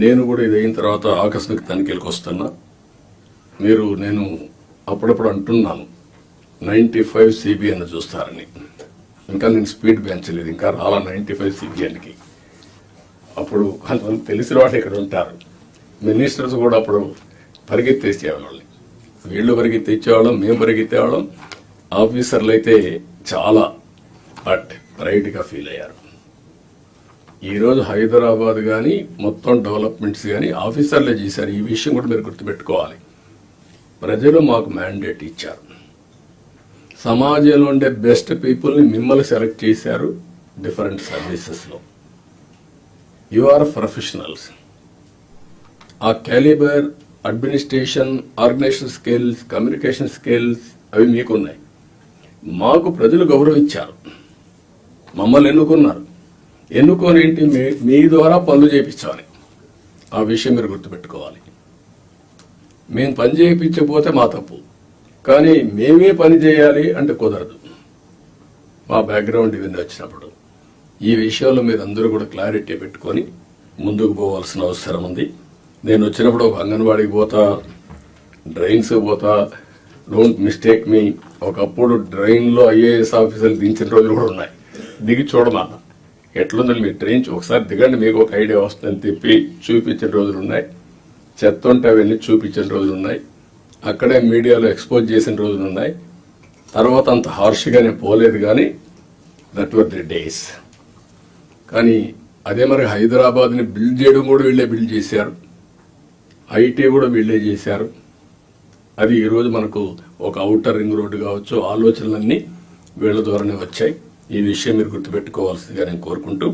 నేను కూడా ఇది అయిన తర్వాత ఆకస్మిక తనిఖీలకు వస్తున్నా. నేను అప్పుడప్పుడు అంటున్నాను 95 CBN చూస్తారని. ఇంకా నేను స్పీడ్ పెంచలేదు, ఇంకా రాలా 95 CBNకి. అప్పుడు కొంతమంది తెలిసిన వాళ్ళు ఇక్కడ ఉంటారు, మినిస్టర్స్ కూడా అప్పుడు పరిగెత్తేసేవాళ్ళని. వీళ్ళు పరిగెత్తిచ్చేవాళ్ళం, మేము పరిగెత్తేవాళ్ళం. ఆఫీసర్లు అయితే చాలా ప్రైడ్గా ఫీల్ అయ్యారు. ఈరోజు హైదరాబాద్ కానీ మొత్తం డెవలప్మెంట్స్ కానీ ఆఫీసర్లే చేశారు. ఈ విషయం కూడా మీరు గుర్తుపెట్టుకోవాలి. ప్రజలు మాకు మ్యాండేట్ ఇచ్చారు. సమాజంలో ఉండే బెస్ట్ పీపుల్ని మిమ్మల్ని సెలెక్ట్ చేశారు డిఫరెంట్ సర్వీసెస్లో. You are professionals. ఆ calibre, administration, organisation skills, communication skills అవి మీకున్నాయి. మాకు ప్రజలు గౌరవించారు, మమ్మల్ని ఎన్నుకున్నారు. ఎన్నుకొని ఏంటి, మీ ద్వారా పనులు చేయించాలి. ఆ విషయం మీరు గుర్తుపెట్టుకోవాలి. మేము పని చేయించకపోతే మా తప్పు, కానీ మేమే పని చేయాలి అంటే కుదరదు. మా బ్యాక్గ్రౌండ్ ఇవన్నీ వచ్చినప్పుడు ఈ విషయంలో మీరు అందరూ కూడా క్లారిటీ పెట్టుకొని ముందుకు పోవాల్సిన అవసరం ఉంది. నేను వచ్చినప్పుడు ఒక అంగన్వాడీకి పోతా, డ్రైన్స్ పోతా. డోంట్ మిస్టేక్ మీ. ఒకప్పుడు డ్రైన్లో IAS ఆఫీసర్లు దించిన రోజులు కూడా ఉన్నాయి. దిగి చూడమా ఎట్లుందని మీ ట్రైన్ ఒకసారి దిగండి, మీకు ఒక ఐడియా వస్తుందని తిప్పి చూపించిన రోజులు ఉన్నాయి. చెత్త ఉంటే అవన్నీ చూపించిన రోజులు ఉన్నాయి. అక్కడే మీడియాలో ఎక్స్పోజ్ చేసిన రోజులు ఉన్నాయి. తర్వాత అంత హార్ష్గానే పోలేదు, కానీ దట్ వర్ ది డేస్. కానీ అదే మరి హైదరాబాద్ని బిల్డ్ చేయడం కూడా వీళ్ళే బిల్డ్ చేశారు. IT కూడా వీళ్ళే చేశారు. అది ఈరోజు మనకు ఒక ఔటర్ రింగ్ రోడ్డు కావచ్చు, ఆలోచనలన్నీ వీళ్ళ ద్వారానే వచ్చాయి. ఈ విషయం మీరు గుర్తుపెట్టుకోవాల్సిందిగా నేను కోరుకుంటూ